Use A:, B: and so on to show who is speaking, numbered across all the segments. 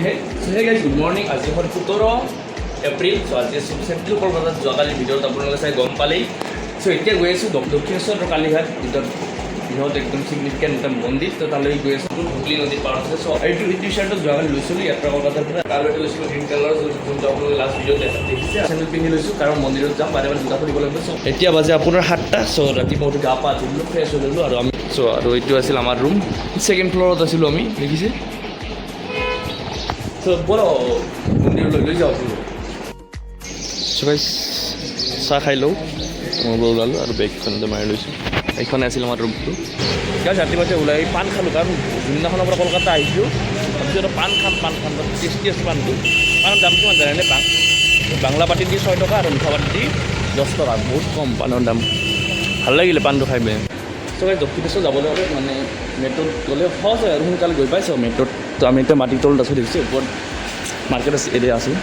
A: Hey guys good morning. আজি হ'ল 17 এপ্ৰিল। চ' আজি চেণ্ট্ৰেল বজাৰত যোৱাকালি ভিডিঅ'ত আপোনালোকে চাই গম পালেই। চ' এতিয়া গৈ আছোঁ দক্ষিণেশ্বৰ আৰু কালীঘাট, দুটা বৃহৎ একদম চিগনিফিকেণ্ট এটা মন্দিৰ। ত' তালৈ গৈ আছোঁ হুগলী নদীৰ পাৰত আছে। চ' এইটো টি চাৰ্টত যোৱাকালি লৈছিলোঁ ইয়াৰ পৰা কলকাতাৰ পৰা, তাৰ এটা লৈছিলোঁ গ্ৰীণ কালাৰ, যোনটো আপোনালোকে লাষ্ট ভিডিঅ'ত দেখিছে। চেণ্ডেল পিন্ধি লৈছোঁ কাৰণ মন্দিৰত যাম, বাৰে বাৰে জোতা ফুৰিব লাগিব। চ' এতিয়া বাজে আপোনাৰ 7টা। চ' ৰাতিপুৱা উঠি গা পা ধুলোঁ, ফ্ৰেছ হৈ ল'লোঁ আৰু আমি আৰু এইটো আছিল আমাৰ ৰুম। ছেকেণ্ড ফ্ল'ৰত আছিলোঁ আমি, দেখিছে। চ' ব'লো মন্দিৰলৈ লৈ যাওঁ আপুনি। চ' চাহ খাই লওঁ, মোবাইল ওলালোঁ আৰু বেগখনতে মাৰি লৈছোঁ। এইখনে আছিল আমাৰ ৰুমটো। গাইজ ৰাতিপুৱা ওলাই পাণ খালোঁ, কাৰণ যোনদিনাখনৰ পৰা কলকাতা আহিছোঁ তাৰপিছত পাণ খাম টেষ্টি আছে পাণটো। পাণৰ দামটো কিমান জানেনে? বাংলা পাতি দি 6 টকা আৰু মিঠা পাতি দি 10 টকা, বহুত কম পাণৰ দাম। ভাল লাগিলে পাণটো খাই বেয়া। চ' গাইজ দক্ষিণেশ্বৰ যাবলৈ হ'লে মানে মেট্ৰ'ত গ'লে সহজ হয় আৰু সোনকালে গৈ পাইছোঁ মেট্ৰ'ত। তো আমি এতিয়া মাটিৰ তলত আছোঁ, দেখিছোঁ ওপৰত মাৰ্কেট এৰিয়া আছোঁ।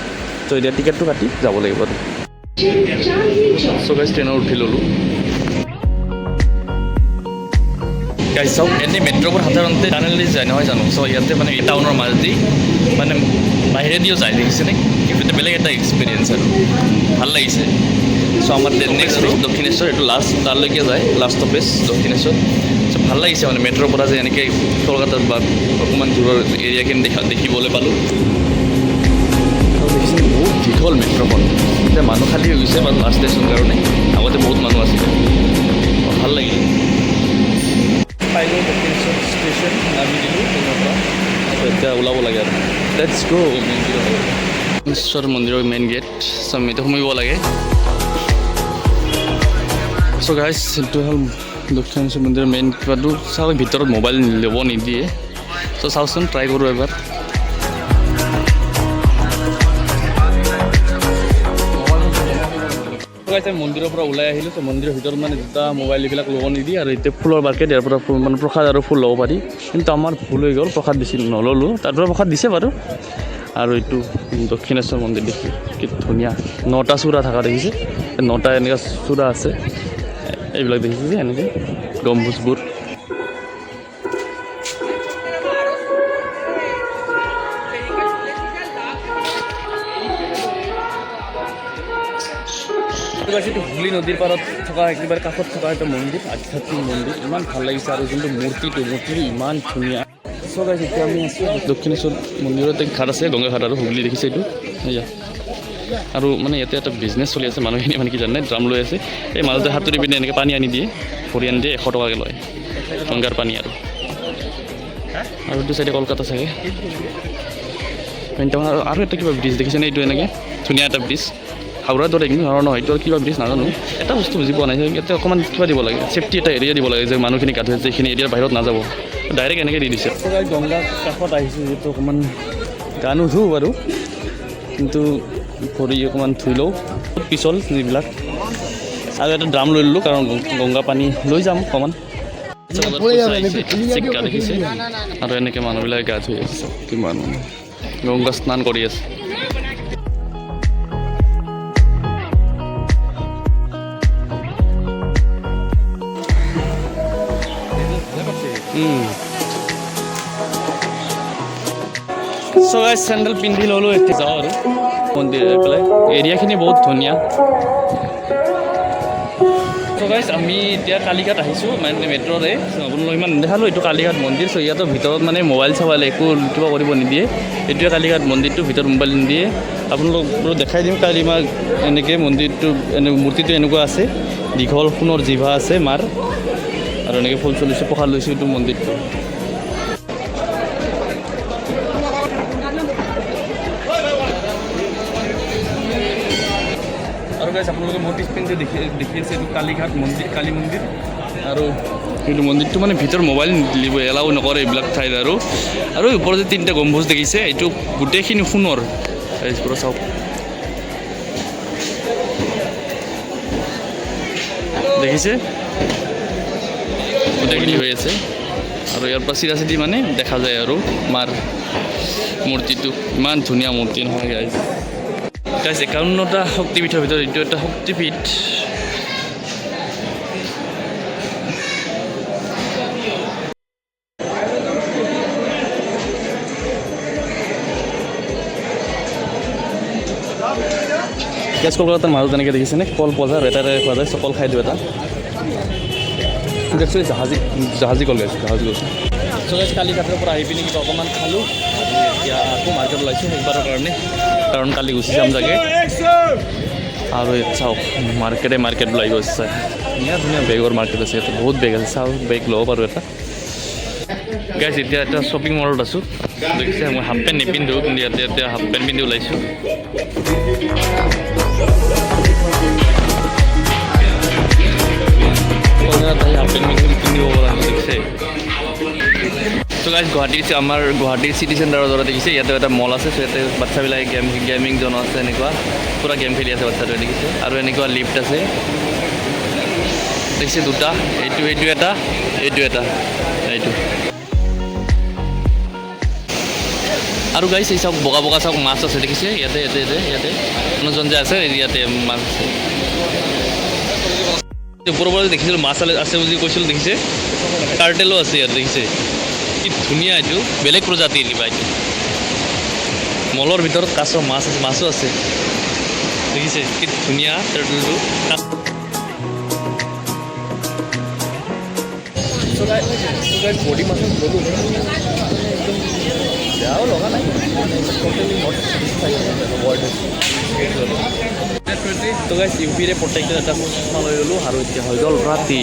A: ত' এতিয়া টিকেটটো কাটি যাব লাগিব আৰু। চ' গাইজ ট্ৰেইনত উঠি ল'লোঁ। গাইজ চাওক, এনেই মেট্ৰ'বোৰ সাধাৰণতে টানেলি যায় নহয় জানো? চ' ইয়াতে মানে টাউনৰ মাজেদি মানে বাহিৰেদিও যায়, দেখিছেনে? কিন্তু এটা বেলেগ এটা এক্সপিৰিয়েঞ্চ আৰু ভাল লাগিছে। চ' আমাৰ নেক্সট দক্ষিণেশ্বৰ, এইটো লাষ্ট তালৈকে যায়, লাষ্ট ষ্টপেজ দক্ষিণেশ্বৰ। চ' ভাল লাগিছে মানে মেট্ৰ'ৰ পৰা যে এনেকৈ কলকাতাত বা অকণমান দূৰৰ এৰিয়াখিনি দেখিবলৈ পালোঁ। বহুত দীঘল মেট্ৰ'খন, এতিয়া মানুহ খালী হৈ গৈছে বাৰু লাষ্ট ষ্টেচন কাৰণে। আগতে বহুত মানুহ আছিলে, ভাল লাগিল। পাই গ'ল দক্ষিণেশ্বৰ ষ্টেচন, নামি দিলোঁ ট্ৰেইনৰ পৰা। এতিয়া ওলাব লাগে আৰু লেটছ গ' মন্দিৰৰ। দক্ষিণেশ্বৰ মন্দিৰৰ মেইন গেট। চ' আমি এতিয়া সোমাব লাগে। চ' গাইজ এইটো হ'ল দক্ষিণেশ্বৰ মন্দিৰৰ মেইন কিবাটো। চাওক ভিতৰত মোবাইল ল'ব নিদিয়ে। চ' চাওকচোন, ট্ৰাই কৰোঁ এবাৰ। মন্দিৰৰ পৰা ওলাই আহিলোঁ। ত' মন্দিৰৰ ভিতৰত মানে দুটা মোবাইল এইবিলাক ল'ব নিদিয়ে আৰু এতিয়া ফুলৰ মাৰ্কেট, ইয়াৰ পৰা মানে প্ৰসাদ আৰু ফুল ল'ব পাৰি। কিন্তু আমাৰ ভুল হৈ গ'ল, প্ৰসাদ নল'লোঁ। তাৰ পৰা প্ৰসাদ দিছে বাৰু। আৰু এইটো দক্ষিণেশ্বৰ মন্দিৰ দেখি কি ধুনীয়া, 9টা চূড়া থকা দেখিছে। 9টা এনেকুৱা চূড়া আছে, এইবিলাক দেখিছে এনেকৈ গম্বুজবোৰ। এইটো হুগলী নদীৰ পাৰত থকা একেবাৰে কাষত থকা এটা মন্দিৰ, আধ্যাত্মিক মন্দিৰ। ইমান ভাল লাগিছে আৰু যোনটো মূৰ্তিটো ইমান ধুনীয়া। চ' গাইজ এতিয়া আমি আছোঁ দক্ষিণেশ্বৰ মন্দিৰত। ঘাট আছে, গংগা ঘাট আৰু হুগলী দেখিছে এইটো এয়া। আৰু মানে ইয়াতে এটা বিজনেছ চলি আছে, মানুহখিনি মানে কি জানে, ড্ৰাম লৈ আছে, এই মাজতে সাঁতুৰি পিনে এনেকৈ পানী আনি দিয়ে, ভৰি আনি দিয়ে, 100 টকাকৈ লয় গংগাৰ পানী। আৰু এইটো চাইডে কলকাতা চাগে। আৰু এটা কিবা ব্ৰিজ দেখিছেনে? এইটো এনেকৈ ধুনীয়া এটা ব্ৰিজ, হাওৰাৰ দৰে কিন্তু হাওৰা নহয়, এইটো কিবা ব্ৰিজ নাজানো। এটা বস্তু বুজি পোৱা নাই, ইয়াতে অকণমান কিবা দিব লাগে, ছেফটি এটা এৰিয়া দিব লাগে, যে মানুহখিনি গা ধুৱে যে এইখিনি এৰিয়াৰ বাহিৰত নাযাব, ডাইৰেক্ট এনেকৈ দি দিছে। গংগাৰ কাষত আহিছোঁ যিহেতু অকণমান গা নুধুওঁ বাৰু, কিন্তু ভৰি অকণমান ধুই লওঁ, পিছল যিবিলাক। আৰু এটা ড্ৰাম লৈ ল'লোঁ, কাৰণ গংগা পানী লৈ যাম অকণমান। দেখিছে আৰু এনেকৈ মানুহবিলাকে গা ধুই আছে, কিমান গংগা স্নান কৰি আছে। চ' গাইজ চেণ্ডেল পিন্ধি ল'লোঁ, এতিয়া যাওঁ আৰু মন্দিৰ পেলাই। এৰিয়াখিনি বহুত ধুনীয়া। চ' গাইজ আমি এতিয়া কালীঘাট আহিছোঁ, মানে মেট্ৰ'ৰে। আপোনালোক ইমান নেদেখালোঁ, এইটো কালীঘাট মন্দিৰ। চ' ইয়াতো ভিতৰত মানে মোবাইল চবাইল একো কিবা কৰিব নিদিয়ে। এইটোৱে কালীঘাট মন্দিৰটো, ভিতৰত মোবাইল নিদিয়ে। আপোনালোক দেখাই দিম কালি মাক এনেকৈ মন্দিৰটো, মূৰ্তিটো এনেকুৱা আছে, দীঘল সোণৰ জিভা আছে মাৰ, আৰু এনেকৈ ফুল চলিছোঁ, প্ৰসাদ লৈছোঁ এইটো মন্দিৰটো। আৰু গাইজ আপোনালোকে নটিছ পেইণ্টটো দেখি আছে, এইটো কালীঘাট মন্দিৰ, কালী মন্দিৰ। আৰু এইটো মন্দিৰটো মানে ভিতৰত মোবাইল এলাও নকৰে এইবিলাক ঠাইত। আৰু ওপৰত যে 3টা গম্বুজ দেখিছে, এইটো গোটেইখিনি সোণৰ। পৰা চাওক, দেখিছে গোটেইখিনি হৈ আছে। আৰু ইয়াৰ পৰা চিধা চিধি মানে দেখা যায় আৰু মাৰ মূৰ্তিটো, ইমান ধুনীয়া মূৰ্তি নহয় গাইজ। 51টা শক্তিপীঠৰ ভিতৰত এইটো এটা শক্তিপীঠ। গেছ কলকাতাৰ মাজত তেনেকৈ দেখিছেনে কল পোৱা যায় এটা এটা খোৱা যায় চ' কল খাই দিওঁ এটা একচুৱেলি জাহাজী কল গাইছোঁ জাহাজী কল চ' গাইছ কালি তাতে পৰা আহি পিনি কিবা অকণমান খালোঁ এতিয়া আকৌ মাৰ্কেট ওলাইছোঁ শেষবাৰৰ কাৰণে কাৰণ কালি গুচি যাম চাগে আৰু চাওক মাৰ্কেট ওলাই গৈছে ধুনীয়া ধুনীয়া বেগৰ মাৰ্কেট আছে ইয়াতে বহুত বেগ আছে চাওক বেগ ল'ব পাৰোঁ এটা গাইছ এতিয়া এটা শ্বপিং মলত আছোঁ দেখিছে মই হাফ পেণ্ট নিপিন্ধোঁ কিন্তু ইয়াতে এতিয়া হাফ পেণ্ট পিন্ধি ওলাইছোঁ হাফ পেণ্ট পিন্ধিব পৰা দেখিছে চ' গাইজ গুৱাহাটীৰ চিটি চেণ্টাৰৰ দৰে দেখিছে ইয়াতে এটা মল আছে চ' ইয়াতে বাচ্ছাবিলাকে গেমিং জন আছে এনেকুৱা পূৰা গেম খেলি আছে বাচ্ছাটোৱে দেখিছে আৰু এনেকুৱা লিফ্ট আছে দেখিছে দুটা এইটো এটা আৰু গাইজ এই চাওক বগা চাওক মাছ আছে দেখিছে ইয়াতে মানুহজন যে আছে ইয়াতে মাছ আছে ওপৰৰ পৰা দেখিছিলোঁ মাছ আছে বুলি কৈছিলোঁ দেখিছে কাৰ্টেলো আছে ইয়াত দেখিছে কি ধুনীয়া এইটো বেলেগ প্ৰজাতিৰ কিবা এইটো মলৰ ভিতৰত কাছ মাছো আছে দেখিছে কি ধুনীয়া টাৰ্টলটো বডি মাছ ল'লোঁ বেয়াও লগা নাই তো গাইছ ইউপিৰে প্ৰত্যেকটো এটা চশমা লৈ ল'লোঁ আৰু এতিয়া হৈ গ'ল ৰাতি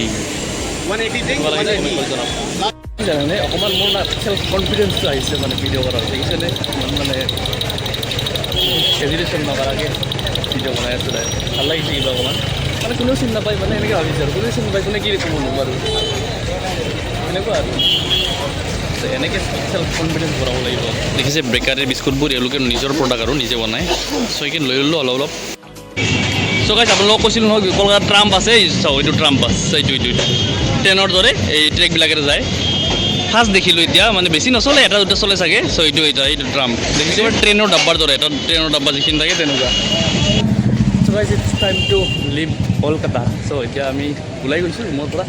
A: জানেনে অকণমান মোৰ না চেল্ফ কনফিডেঞ্চটো আহিছে মানে ভিডিঅ' কৰাৰ দেখিছেনে মানে হেজিটেশ্যন নকৰাকৈ ভিডিঅ' বনাই আছোঁ তাই ভাল লাগিছে কিবা অকণমান মানে কোনেও চিনি নাপায় মানে এনেকৈ ভাবিছে আৰু কোনেও চিনি পায় কোনে কি ক'ব নোৱাৰোঁ এনেকুৱা আৰু এনেকৈ চেল্ফ কনফিডেঞ্চ বঢ়াব লাগিব দেখিছে বেকাৰী বিস্কুটবোৰ এওঁলোকে নিজৰ প্ৰডাক্ট আৰু নিজে বনায় চ' এইখিনি লৈ ল'লোঁ অলপ চ' গাইছ আপোনালোকক কৈছিলোঁ নহয় কলকাতাত ট্ৰাম্প আছে চাওক এইটো ট্ৰাম্প বাছ এইটো ট্ৰেইনৰ দৰে এই ট্ৰেকবিলাকেৰে যায় ফাৰ্ষ্ট দেখিলোঁ এতিয়া মানে বেছি নচলে এটা দুটা চলে চাগে চ' এইটো ট্ৰাম্প দেখিছোঁ ট্ৰেইনৰ ডাব্বাৰ দৰে এটা ট্ৰেইনৰ ডাব্বা যিখিনি থাকে তেনেকুৱা so' guys it's time to leave Kolkata so' এতিয়া আমি ওলাই গৈছোঁ ৰুমৰ পৰা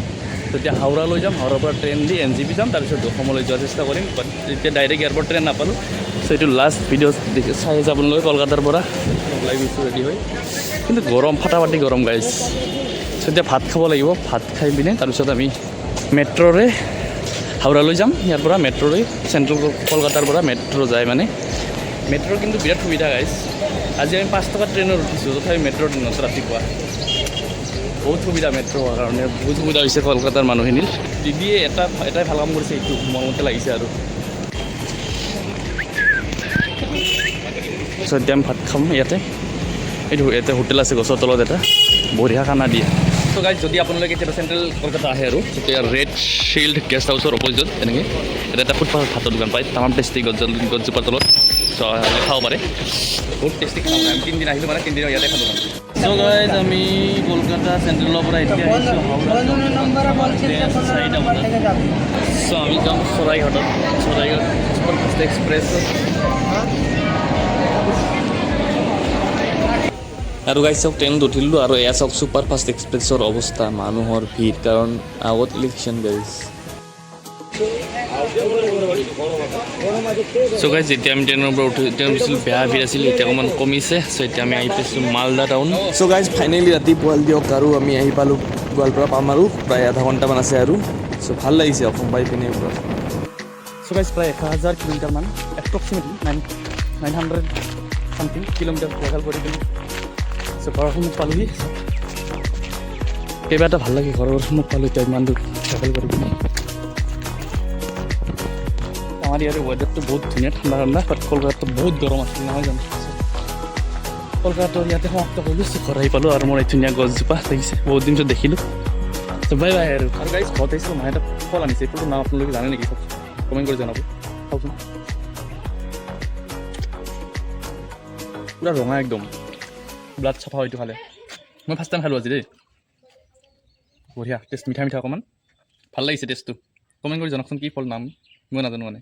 A: তেতিয়া হাওৰা লৈ যাম হাওৰাৰ পৰা ট্ৰেইন দি NJP যাম তাৰপিছত অসমলৈ যোৱাৰ চেষ্টা কৰিম বাট এতিয়া ডাইৰেক্ট এয়াৰপৰ্ট ট্ৰেইন নাপালোঁ চ' এইটো লাষ্ট ভিডিঅ' চাই আছে আপোনালোকে কলকাতাৰ পৰা ওলাই গৈছোঁ ৰেডি হৈ কিন্তু গৰম ফাটাফাটি গৰম গাইছ চ' এতিয়া ভাত খাব লাগিব ভাত খাই পিনে তাৰপিছত আমি মেট্ৰ'ৰে হাওৰালৈ যাম ইয়াৰ পৰা মেট্ৰ'ৰে চেণ্ট্ৰেল কলকাতাৰ পৰা মেট্ৰ' যায় মানে মেট্ৰ'ৰ কিন্তু বিৰাট সুবিধা গাইছ আজি আমি 5 টকা ট্ৰেইনত উঠিছোঁ তথাপি মেট্ৰ' ট্ৰেইনত ৰাতিপুৱা বহুত সুবিধা মেট্ৰ' হোৱাৰ কাৰণে বহুত সুবিধা হৈছে কলকাতাৰ মানুহখিনিৰ দিদিয়ে এটাই ভাল কাম কৰিছে এইটো মোৰ মতে লাগিছে আৰু চ' এতিয়া আমি ভাত খাম ইয়াতে হোটেল আছে গছৰ তলত এটা বঢ়িয়া খানা দিয়ে চ' গাইজ যদি আপোনালোকে কেতিয়াবা চেণ্ট্ৰেল কলকাতা আহে আৰু তেতিয়া ৰেড শ্বিল্ড গেষ্ট হাউচৰ অপজিটত এনেকৈ এটা ফুটপাথত ভাতৰ দোকান পায় তামাম টেষ্টি গছজোপাৰ তলত চ' খাব পাৰে বহুত টেষ্টি খাব আমি 3 দিন আহিলোঁ মানে 3 দিনৰ ইয়াতে খালোঁ চ' গাইজ আমি কলকাতা চেণ্ট্ৰেলৰ পৰা এতিয়া আহিছোঁ হাওৰা 4টা বজাত চ' আমি যাম চৰাইঘাট ছুপাৰফাষ্ট এক্সপ্ৰেছ আৰু গাইজ চাওক ট্ৰেইনত উঠিলোঁ আৰু এয়া চাওক ছুপাৰফাষ্ট এক্সপ্ৰেছৰ অৱস্থা মানুহৰ ভিৰ কাৰণ আগত ইলেকশ্যন গাইজ চ' গাইজ যেতিয়া আমি ট্ৰেইনৰ পৰা উঠিছিলোঁ বেয়া ভিৰ আছিল এতিয়া অকণমান কমিছে চ' এতিয়া আমি আহি পাইছোঁ মালদা টাউন চ' গাইজ ফাইনেলি ৰাতি পোৱাল দিয়ক আৰু আমি আহি পালোঁ গোৱালপাৰা পাম আৰু প্ৰায় আধা ঘণ্টামান আছে আৰু চ' ভাল লাগিছে অসম পাই পিনে পৰা চ' গাইজ প্ৰায় 1000 কিলোমিটাৰমান এপ্ৰক্সিমেটলি 900 চামথিং কিলোমিটাৰ ট্ৰেভেল কৰি পিনে চ' ঘৰৰ সন্মুখ পালোহি কিবা এটা ভাল লাগে ঘৰৰ সন্মুখ পালোঁ এতিয়া ইমান দূৰ ট্ৰেভেল কৰি পিনে আমাৰ ইয়াৰ ৱেডাৰটো বহুত ধুনীয়া ঠাণ্ডা বাট কলকাতাত বহুত গৰম আছিল নহয় জানো কলকাতাৰ ইয়াতে সমাপ্ত কৰিলোঁ ঘৰ আহি পালোঁ আৰু মোৰ এই ধুনীয়া গছজোপা দেখিছে বহুত দিন পিছত দেখিলোঁ চ' বাই বাই আৰু গাইজ ঘৰত আহিছোঁ মায়ে এটা ফল আনিছে এইটোৰ নাম আপোনালোকে জানে নেকি কমেণ্ট কৰি জনাব চাওকচোন পূৰা ৰঙা একদম ব্লাড চাফা হয়তো খালে মই ফাৰ্ষ্ট টাইম খালোঁ আজি দেই বঢ়িয়া টেষ্ট মিঠা অকণমান ভাল লাগিছে টেষ্টটো কমেণ্ট কৰি জনাওকচোন কি ফল নাম মই নাজানো মানে